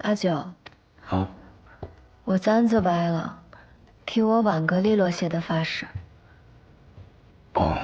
阿九，啊，我簪子歪了，替我挽个利落些的发饰。哦，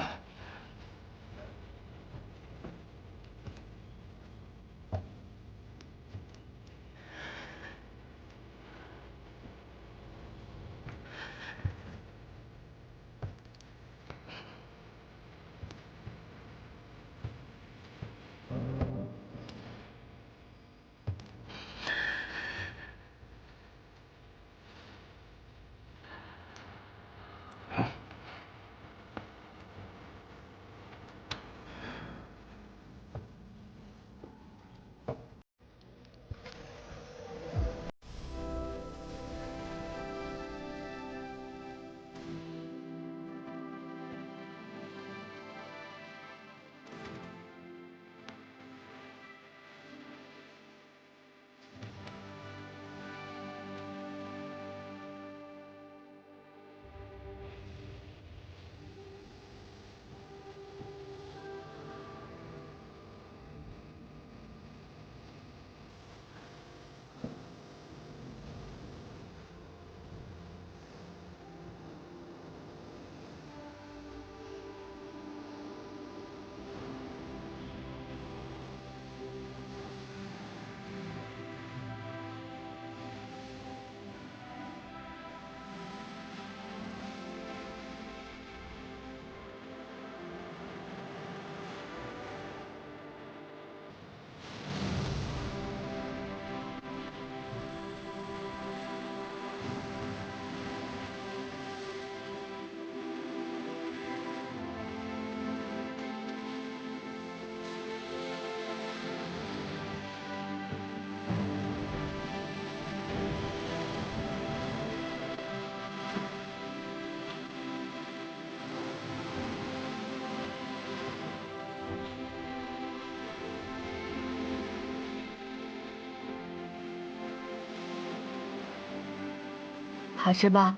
好吃吧？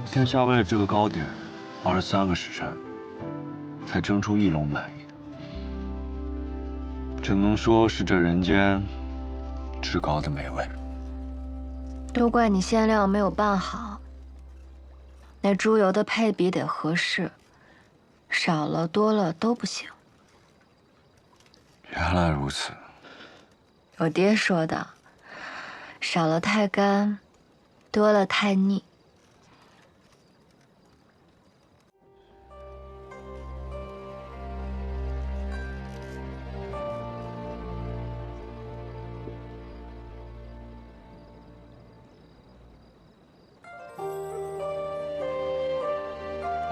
天下为了这个糕点，熬了3个时辰，才蒸出1笼满意的，只能说是这人间至高的美味。都怪你馅料没有拌好，那猪油的配比得合适，少了多了都不行。原来如此。我爹说的，少了太干，多了太腻。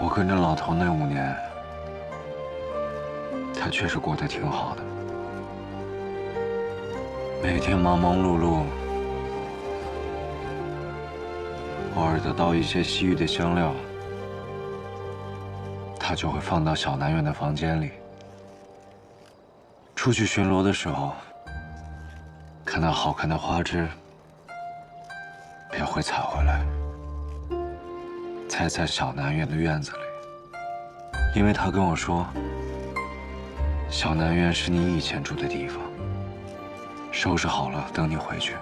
我跟着老头那5年，他确实过得挺好的，每天忙忙碌碌，偶尔得到一些西域的香料，他就会放到小南院的房间里。出去巡逻的时候，看到好看的花枝，便会采回来，栽在小南院的院子里。因为他跟我说，小南院是你以前住的地方，收拾好了等你回去。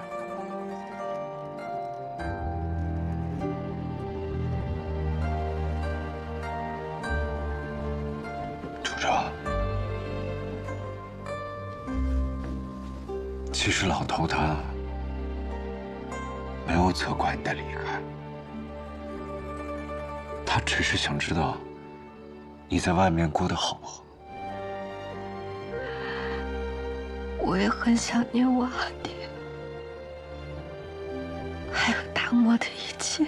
楚昭，其实老头他没有责怪你的离开，他只是想知道你在外面过得好不好。我也很想念我阿爹，还有达摩的一切。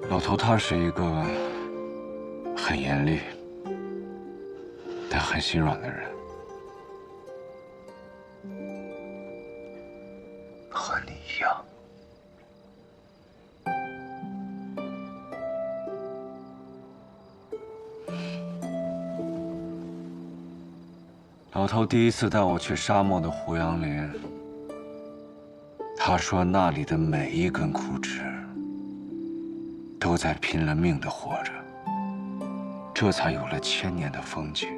老头他是一个很严厉但很心软的人，和你一样。老头第一次带我去沙漠的胡杨林，他说那里的每一根枯枝都在拼了命的活着，这才有了千年的风景。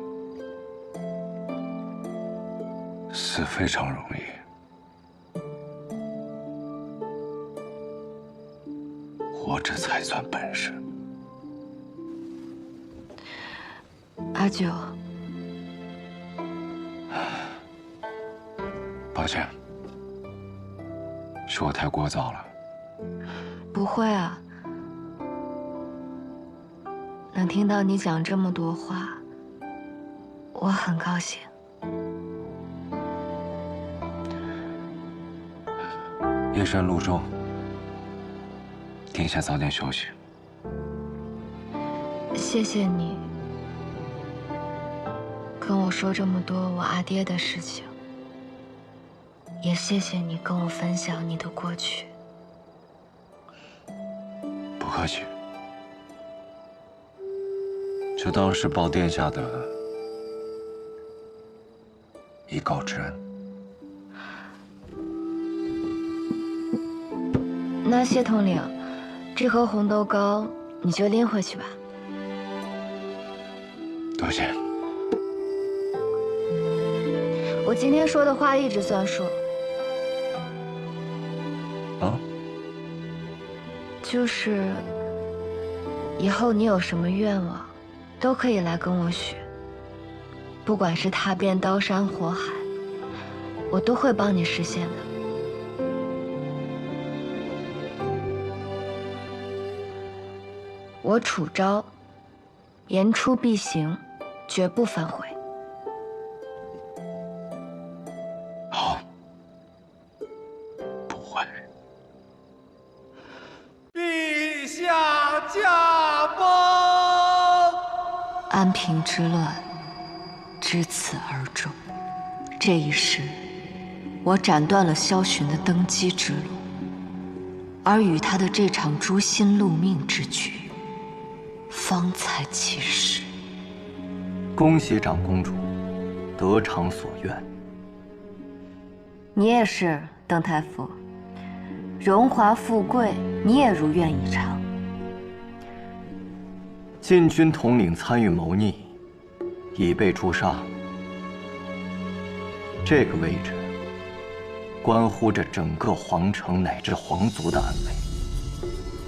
死非常容易，活着才算本事。阿九，抱歉，是我太聒噪了。不会啊，能听到你讲这么多话，我很高兴。夜深路重，殿下早点休息。谢谢你跟我说这么多我阿爹的事情，也谢谢你跟我分享你的过去。不客气，就当是报殿下的一告之恩。那谢统领，这盒红豆糕你就拎回去吧。多谢。我今天说的话一直算数。啊？就是以后你有什么愿望，都可以来跟我许。不管是踏遍刀山火海，我都会帮你实现的。我楚昭，言出必行，绝不反悔。好，不会。陛下驾崩！安平之乱至此而终。这一世，我斩断了萧巡的登基之路，而与他的这场诛心戮命之局，方才起始。恭喜长公主得偿所愿。你也是，邓太傅，荣华富贵你也如愿以偿。禁军统领参与谋逆，已被诛杀。这个位置关乎着整个皇城乃至皇族的安危。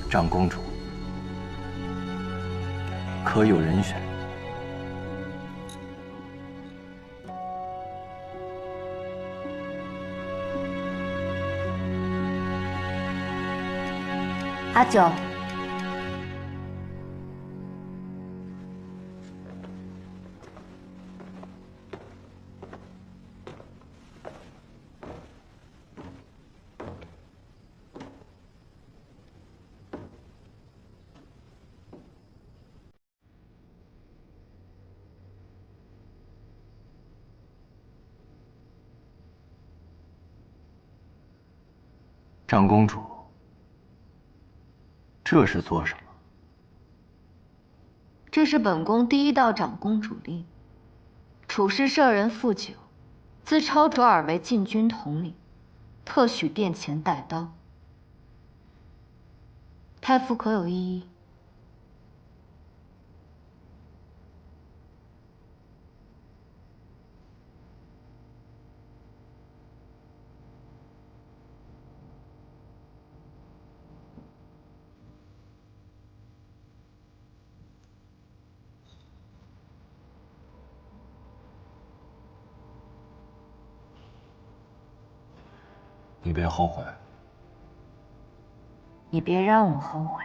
长公主，可有人选？阿九，长公主，这是做什么？这是本宫第一道长公主令，处事舍人傅九，自超卓尔为禁军统领，特许殿前带刀。太傅可有异议？你别后悔。你别让我后悔。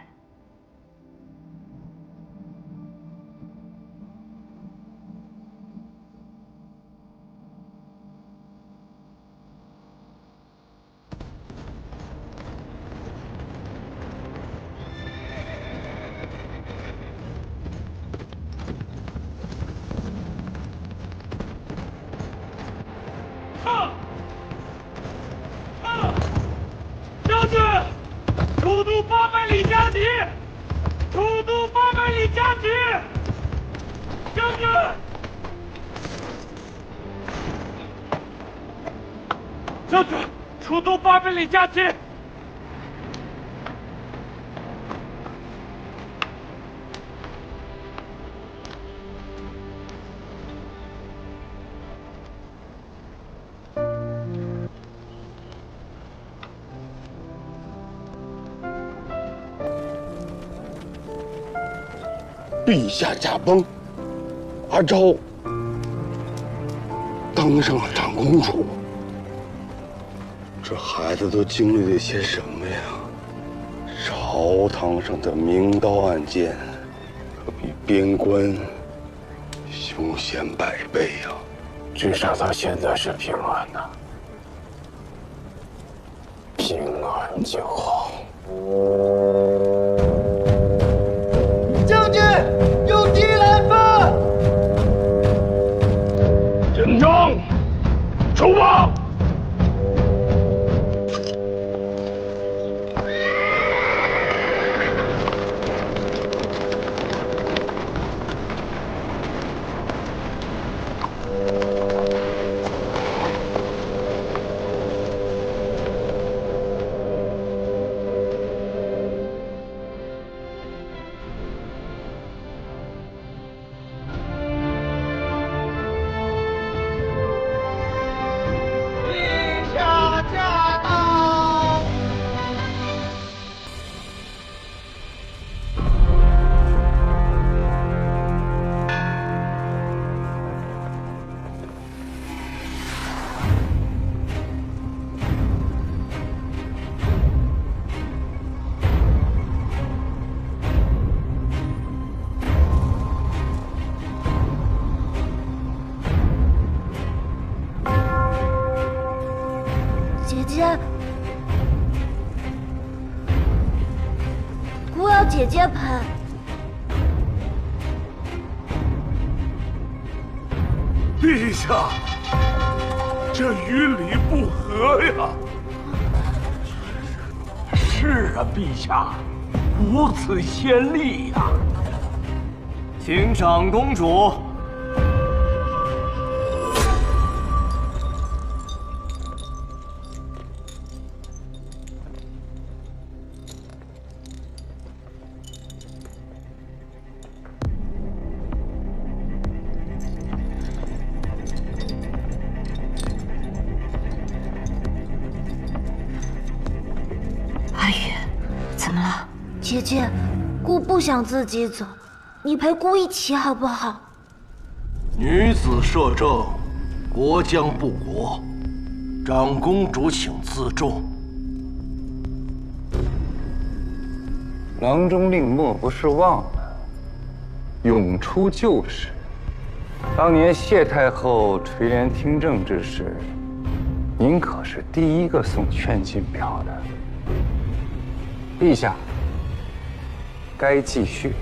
将军，出都800里加急！出都800里加急！将军，将军，出都800里加急！陛下驾崩，阿昭当上了长公主。这孩子都经历了些什么呀？朝堂上的明刀暗剑，可比边关凶险百倍呀！至少他现在是平安的，平安就好。将军，有敌来犯！紧张，出发！姐姐，姑要姐姐陪。陛下，这与理不合呀！是啊，陛下，无此先例呀！请长公主。阿宇，怎么了？姐姐，姑不想自己走，你陪姑一起好不好？女子摄政，国将不国。长公主请自重。郎中令莫不是忘了，永出旧事。当年谢太后垂帘听政之时，您可是第一个送劝进表的。陛下，该继续了。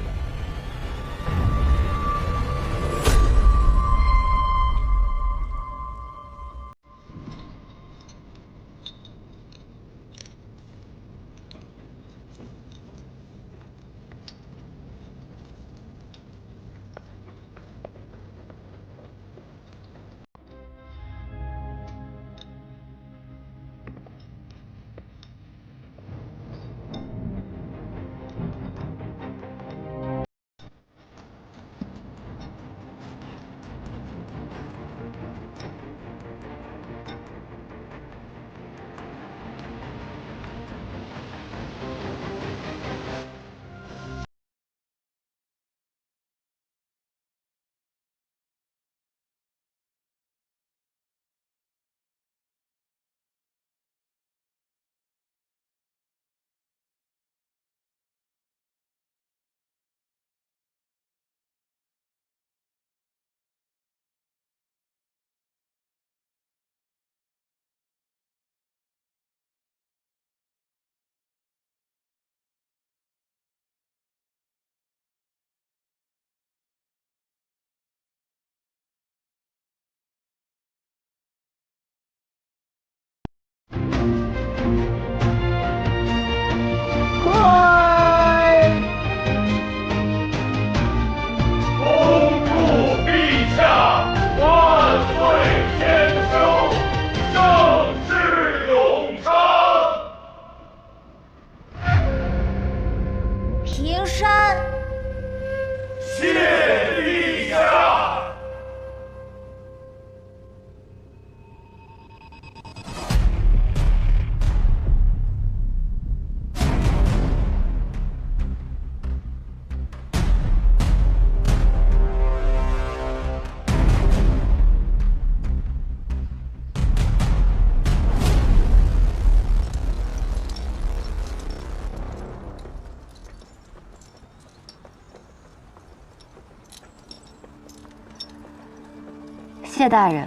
谢大人，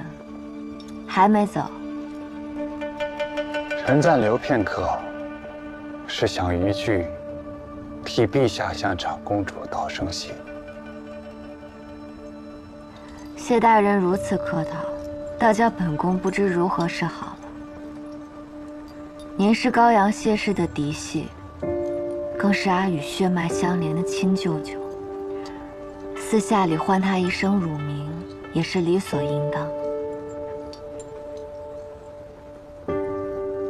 还没走。臣暂留片刻，是想一句替陛下向长公主道声谢。谢大人如此客套，倒叫本宫不知如何是好了。您是高阳谢氏的嫡系，更是阿宇血脉相连的亲舅舅，私下里唤他一声乳名，也是理所应当。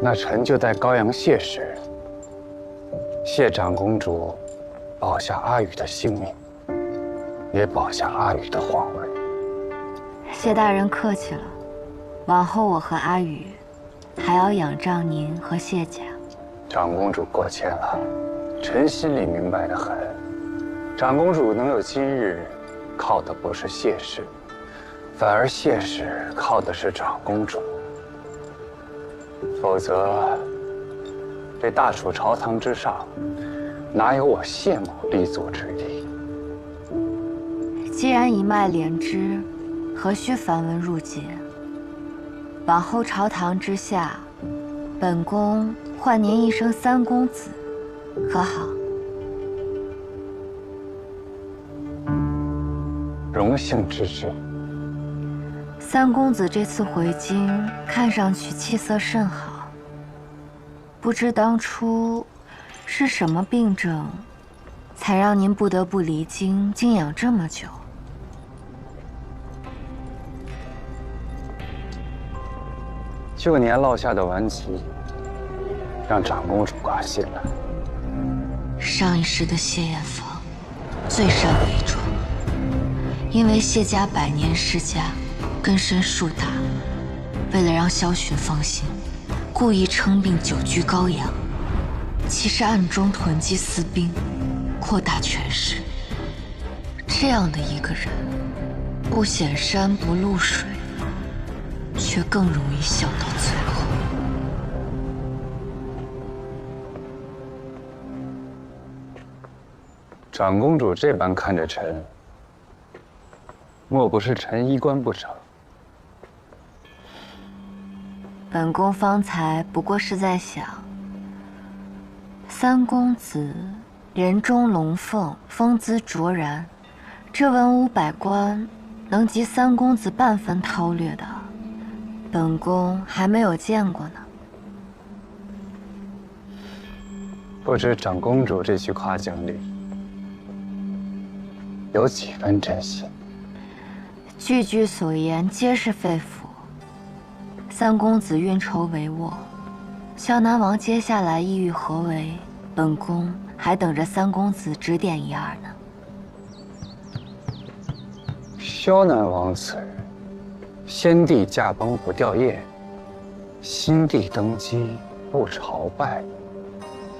那臣就在高阳谢时，谢长公主保下阿宇的性命，也保下阿宇的皇位。谢大人客气了，往后我和阿宇还要仰仗您和谢家。长公主过谦了，臣心里明白得很。长公主能有今日，靠的不是谢氏，反而谢氏靠的是长公主。否则，这大楚朝堂之上，哪有我谢某立足之地？既然一脉连枝，何须繁文缛节？往后朝堂之下，本宫唤您一声三公子，可好？荣幸之至。三公子这次回京，看上去气色甚好。不知当初是什么病症，才让您不得不离京静养这么久？旧年落下的顽疾，让长公主挂心了。上一世的谢艳芳最善伪装，因为谢家百年世家，根深树大，为了让萧寻放心，故意称病久居高阳，其实暗中囤积私兵，扩大权势。这样的一个人，不显山不露水，却更容易笑到最后。长公主这般看着臣，莫不是臣衣冠不成？本宫方才不过是在想，三公子人中龙凤，风姿卓然，这文武百官能及三公子半分韬略的，本宫还没有见过呢。不知长公主这句夸奖里有几分真心？句句所言皆是肺腑。三公子运筹帷幄，萧南王接下来意欲何为？本宫还等着三公子指点一二呢。萧南王此人，先帝驾崩不吊唁，新帝登基不朝拜，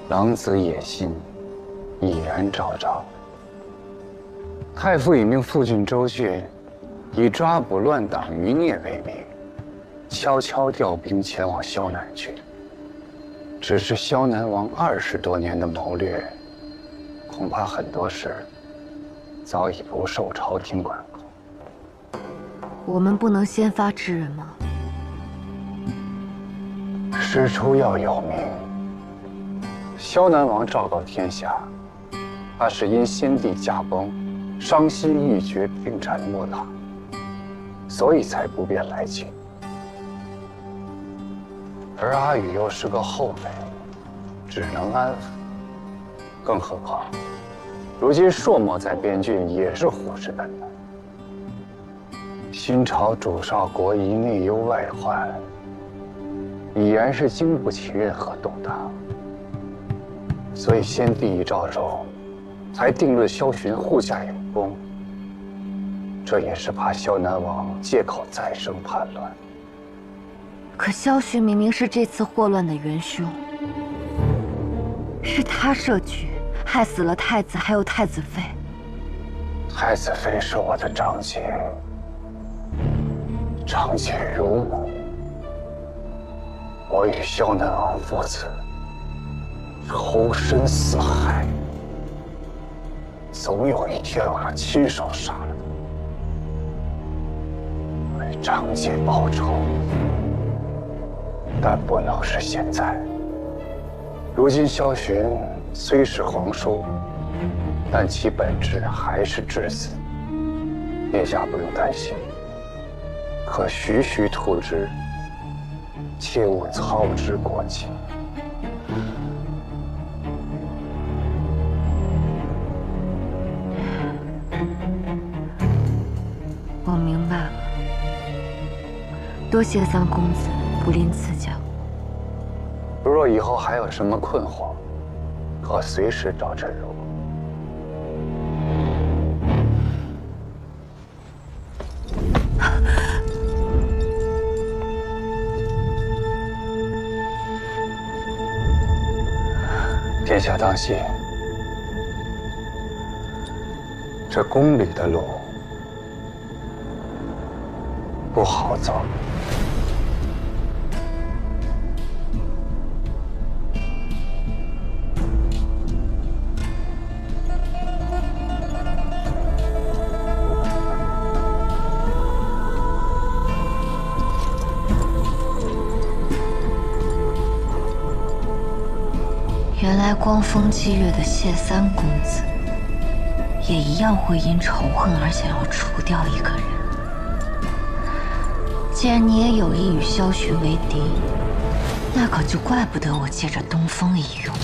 狼子野心已然昭昭。太傅已命父郡周俊以抓捕乱党余孽为名，悄悄调兵前往萧南去。只是萧南王20多年的谋略，恐怕很多事早已不受朝廷管控。我们不能先发制人吗？师出要有名。萧南王昭告天下，他是因先帝驾崩，伤心欲绝，病缠莫打，所以才不便来京。而阿宇又是个后辈，只能安抚。更何况，如今朔漠在边郡也是虎视眈眈。新朝主少国疑内忧外患，已然是经不起任何动荡。所以先帝一诏中，才定论萧寻护驾有功。这也是怕萧南王借口再生叛乱。可萧寻明明是这次祸乱的元凶，是他设局害死了太子，还有太子妃。太子妃是我的长姐，长姐如母。我与萧南王父子仇深似海，总有一天我要亲手杀了他。张姐报仇，但不能是现在。如今萧寻虽是皇叔，但其本质还是质子。殿下不用担心，可徐徐图之，切勿操之过急。我明白了，多谢三公子不吝赐教。如若以后还有什么困惑，可随时找朕如。殿下当心，这宫里的路不好走。原来光风霁月的谢三公子，也一样会因仇恨而想要除掉一个人。既然你也有意与萧寻为敌，那可就怪不得我借着东风一用。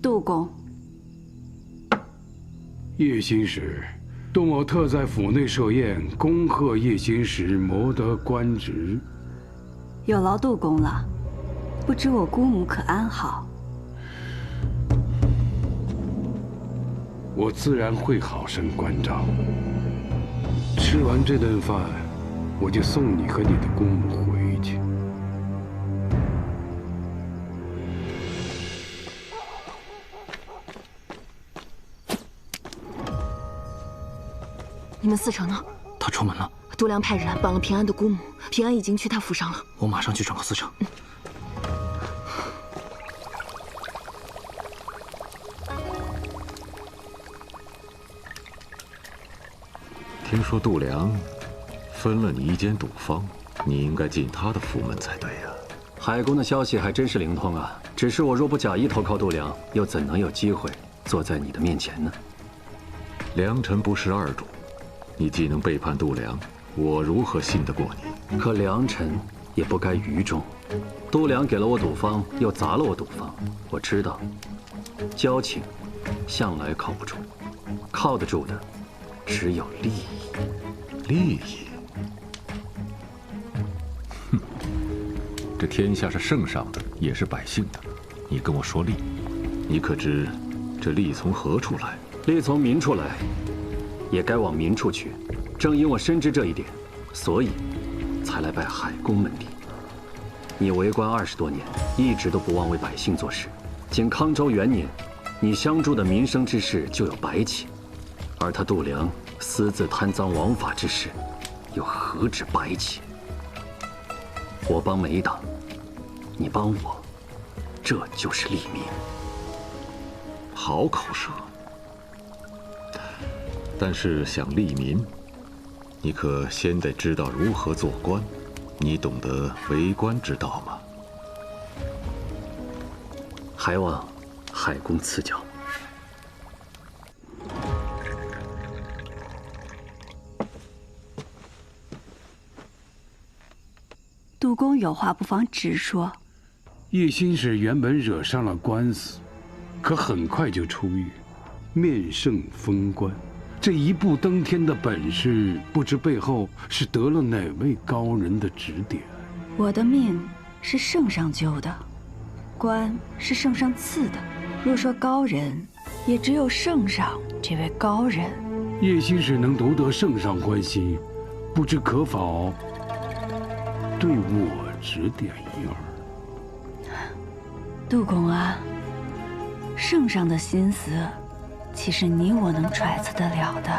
杜公，叶心使，杜某特在府内设宴，恭贺叶心使谋得官职。有劳杜公了。不知我姑母可安好？我自然会好生关照。吃完这顿饭，我就送你和你的姑母回去。你们四成呢？他出门了。度量派人绑了平安的姑母，平安已经去他府上了。我马上去转告四成。听说度量分了你一间赌坊，你应该进他的府门才对呀。海公的消息还真是灵通啊！只是我若不假意投靠度量，又怎能有机会坐在你的面前呢？良臣不识二主。你既能背叛度量，我如何信得过你？可良臣也不该愚忠。度量给了我赌坊，又砸了我赌坊。我知道，交情向来靠不住，靠得住的只有利益。利益？哼！这天下是圣上的，也是百姓的。你跟我说利，你可知这利从何处来？利从民处来。也该往民处去，正因我深知这一点，所以才来拜海公门第。你为官20多年，一直都不忘为百姓做事。仅康州元年，你相助的民生之事就有100起，而他度量私自贪赃枉法之事，又何止100起？我帮每一党，你帮我，这就是利民。好口舌。但是想利民，你可先得知道如何做官。你懂得为官之道吗？还望海公赐教。杜公有话不妨直说。叶心使原本惹上了官司，可很快就出狱，面圣封官。这一步登天的本事，不知背后是得了哪位高人的指点。我的命是圣上救的，官是圣上赐的。若说高人，也只有圣上这位高人。叶心使能夺得圣上欢心，不知可否对我指点一二？杜公啊，圣上的心思，岂是你我能揣测得了的？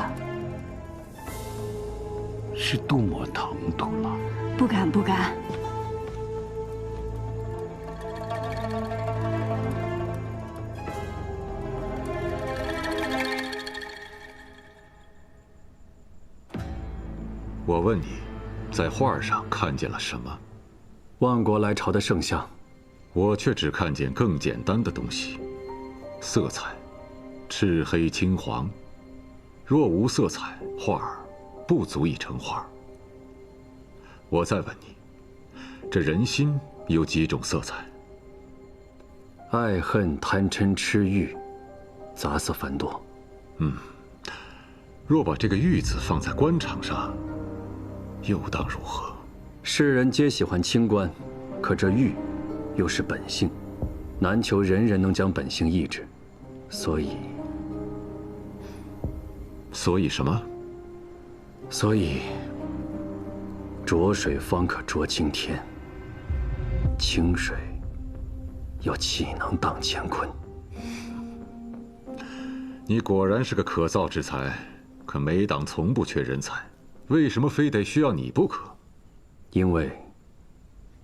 是多么唐突了。不敢，不敢。我问你，在画上看见了什么？万国来朝的圣像。我却只看见更简单的东西，色彩，赤黑青黄。若无色彩，画儿不足以成画。我再问你，这人心有几种色彩？爱恨贪嗔痴欲，杂色繁多。若把这个玉字放在官场上，又当如何？世人皆喜欢清官，可这玉又是本性，难求人人能将本性抑制，所以什么？所以浊水方可浊青天，清水又岂能荡乾坤？你果然是个可造之才，可每党从不缺人才，为什么非得需要你不可？因为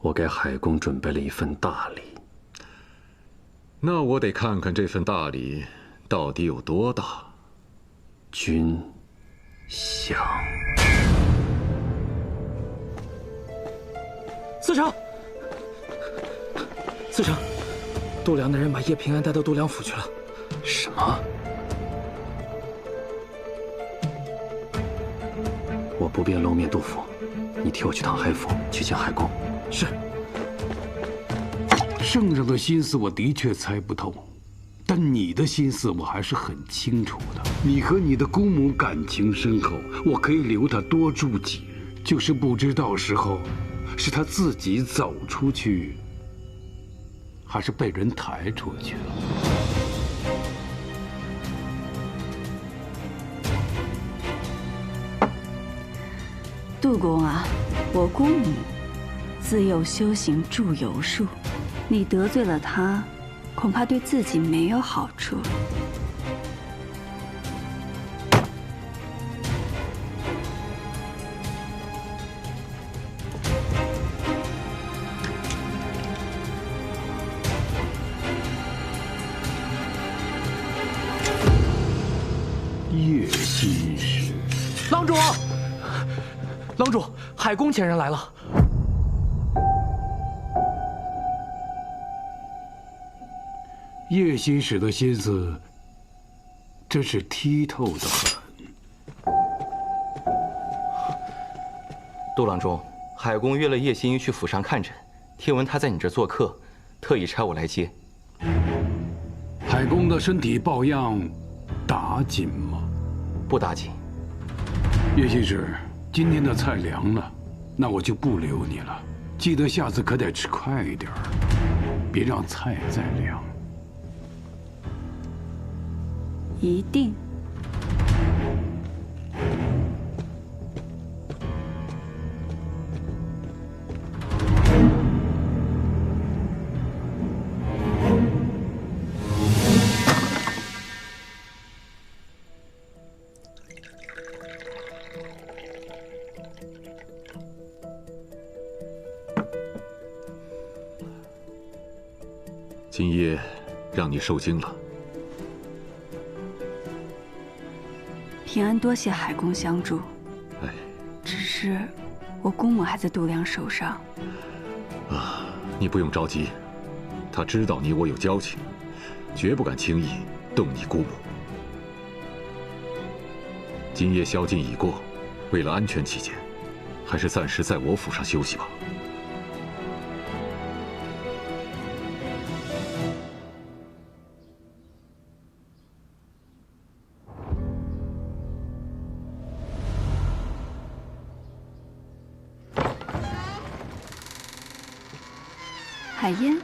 我给海公准备了一份大礼。那我得看看这份大礼到底有多大。君想？司城，司城，度量的人把叶平安带到度量府去了。什么？我不便露面杜甫，你替我去趟海府，去见海公。是。圣上的心思我的确猜不透，但你的心思我还是很清楚的。你和你的姑母感情深厚，我可以留她多住几日，就是不知到时候是她自己走出去，还是被人抬出去了。杜公啊，我姑母自幼修行祝由术，你得罪了她，恐怕对自己没有好处。叶心事，郎主，郎主，海公前人来了。叶心使的心思真是剔透的很。杜郎中，海公约了叶心怡去府上看诊，听闻他在你这做客，特意差我来接。海公的身体抱恙打紧吗？不打紧。叶心使，今天的菜凉了，那我就不留你了。记得下次可得吃快一点，别让菜再凉。一定。今夜让你受惊了。平安多谢海公相助。哎，只是我姑母还在度量手上。啊，你不用着急，他知道你我有交情，绝不敢轻易动你姑母。今夜宵禁已过，为了安全起见，还是暂时在我府上休息吧。海燕，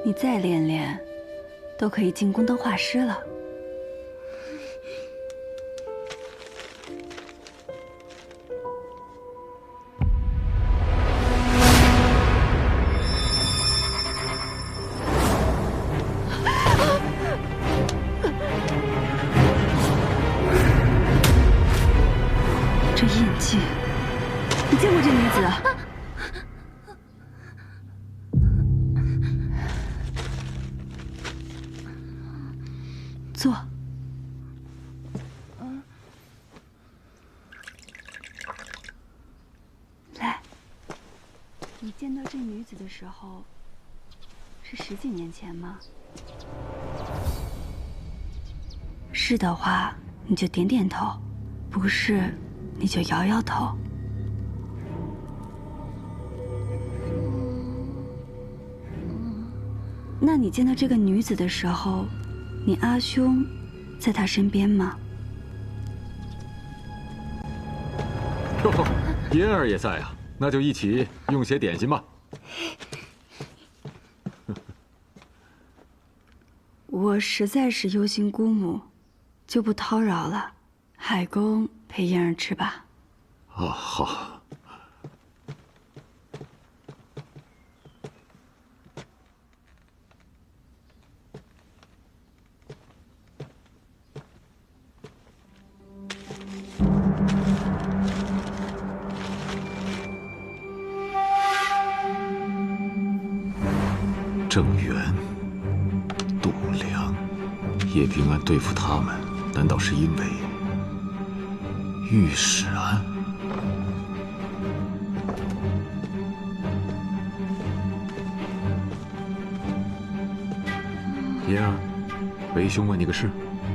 你再练练，都可以进宫当画师了。这印记，你见过这女子？坐。来，你见到这女子的时候，是10几年前吗？是的话，你就点点头；不是，你就摇摇头。那你见到这个女子的时候，你阿兄在她身边吗？哟，嫣儿也在啊，那就一起用些点心吧。我实在是忧心姑母，就不叨扰了。海公陪嫣儿吃吧。哦，好。郑源、杜良、叶平安对付他们，难道是因为御史案？嫣儿，为兄问你个事：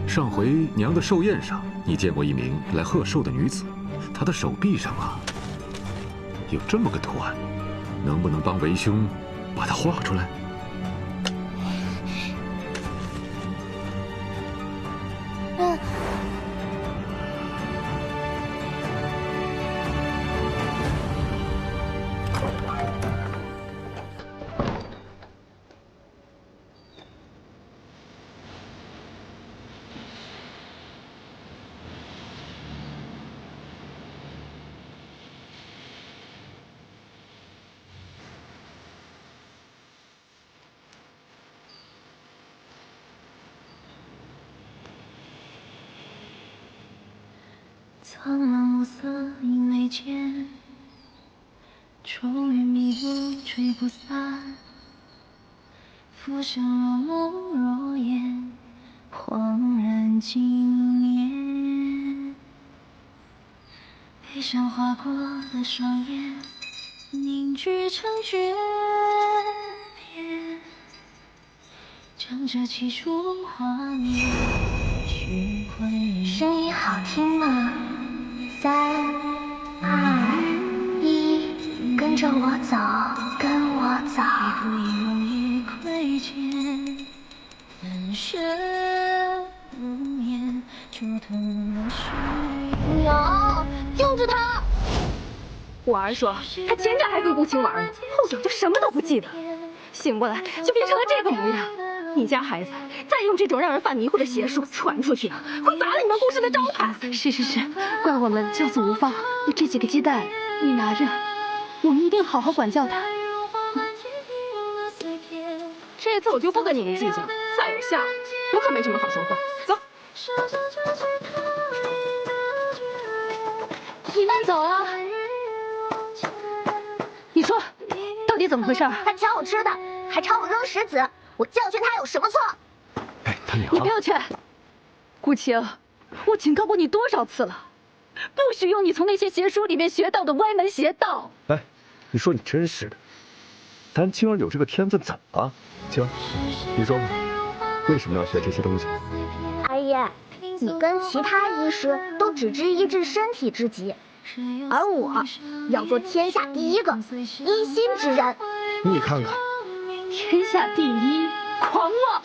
上回娘的寿宴上，你见过一名来贺寿的女子，她的手臂上啊有这么个图案，能不能帮为兄把它画出来？苍蓝无色，影未见，愁云迷雾，吹不散。浮生若梦若魇，恍然惊艳。悲伤划过了双眼，凝聚成诀别，将这几处画面去回。声音好听吗？3、2、1，跟着我走，跟我走。一步一挥剑，翻雪无眠，灼痛了血。娘，救住他！我儿说，他前脚还跟顾青玩呢，后脚就什么都不记得，醒过来就变成了这个模样。你家孩子再用这种让人犯迷糊的邪术传出去，会砸了你们顾氏的招牌。是，怪我们教子无方。这几个鸡蛋你拿着，我们一定好好管教他。这次我就不跟你们计较，再有下回我可没这么好说话。走。你慢走啊！你说，到底怎么回事？他抢我吃的，还朝我扔石子，我教训他有什么错？哎，他娘！你不要劝，顾青，我警告过你多少次了，不许用你从那些邪书里面学到的歪门邪道。哎，你说你真是的，咱青儿有这个天分怎么了？青儿，你说吧，为什么要学这些东西？阿姨，你跟其他医师都只知医治身体之疾，而我要做天下第一个医心之人。你看看，天下第一，狂妄！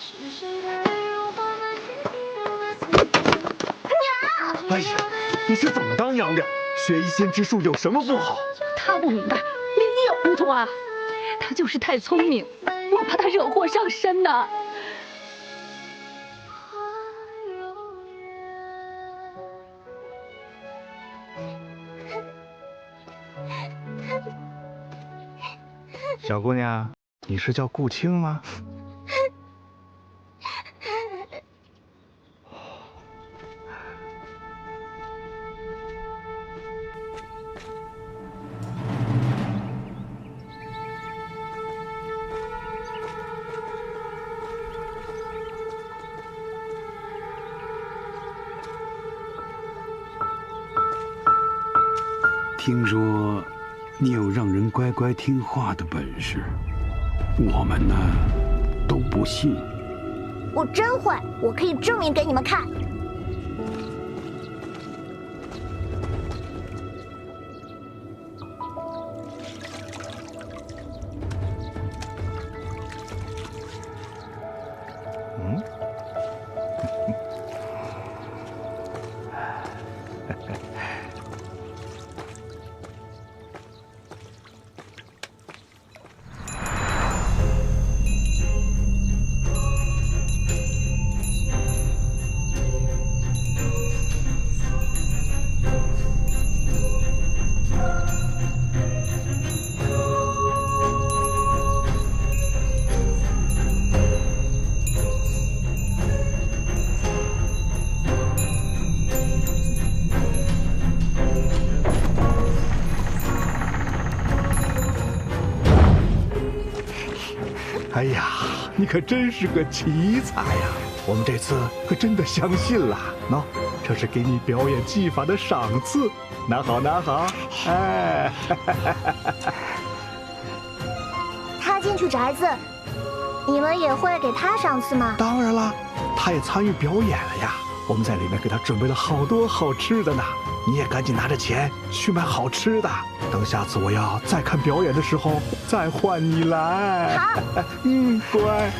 娘！哎呀，你是怎么当娘的？学医心之术有什么不好？他不明白，你也糊涂啊！他就是太聪明，我怕他惹祸上身呢。小姑娘，你是叫顾青吗？听说你有让人乖乖听话的本事，我们呢都不信。我真会，我可以证明给你们看。哎呀，你可真是个奇才呀！我们这次可真的相信了。喏，这是给你表演技法的赏赐，拿好拿好。哎，他进去宅子，你们也会给他赏赐吗？当然啦，他也参与表演了呀。我们在里面给他准备了好多好吃的呢。你也赶紧拿着钱去买好吃的，等下次我要再看表演的时候再换你来。好，乖。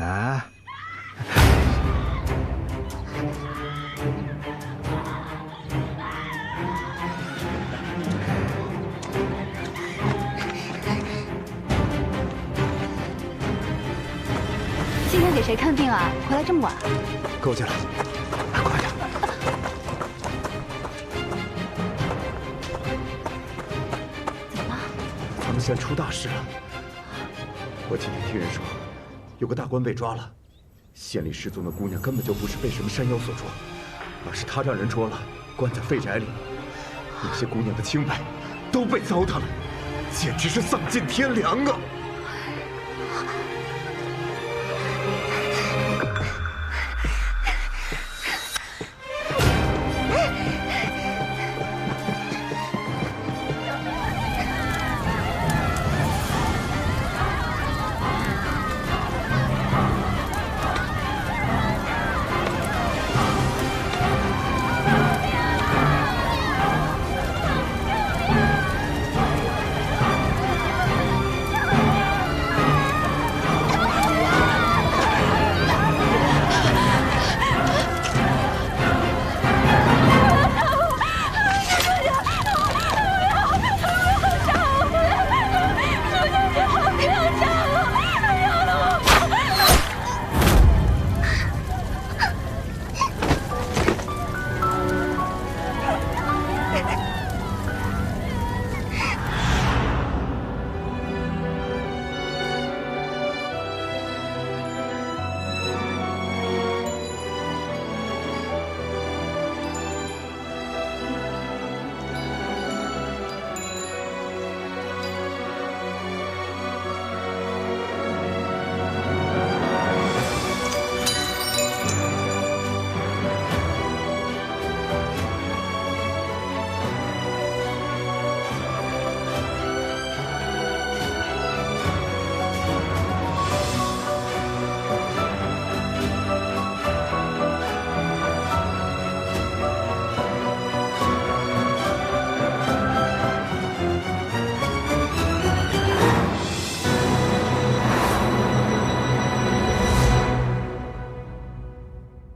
啊。今天给谁看病啊？回来这么晚。够劲了，快点！怎么了？咱们县出大事了。我今天听人说，有个大官被抓了。县里失踪的姑娘根本就不是被什么山妖所捉，而是他让人捉了，关在废宅里。那些姑娘的清白都被糟蹋了，简直是丧尽天良啊！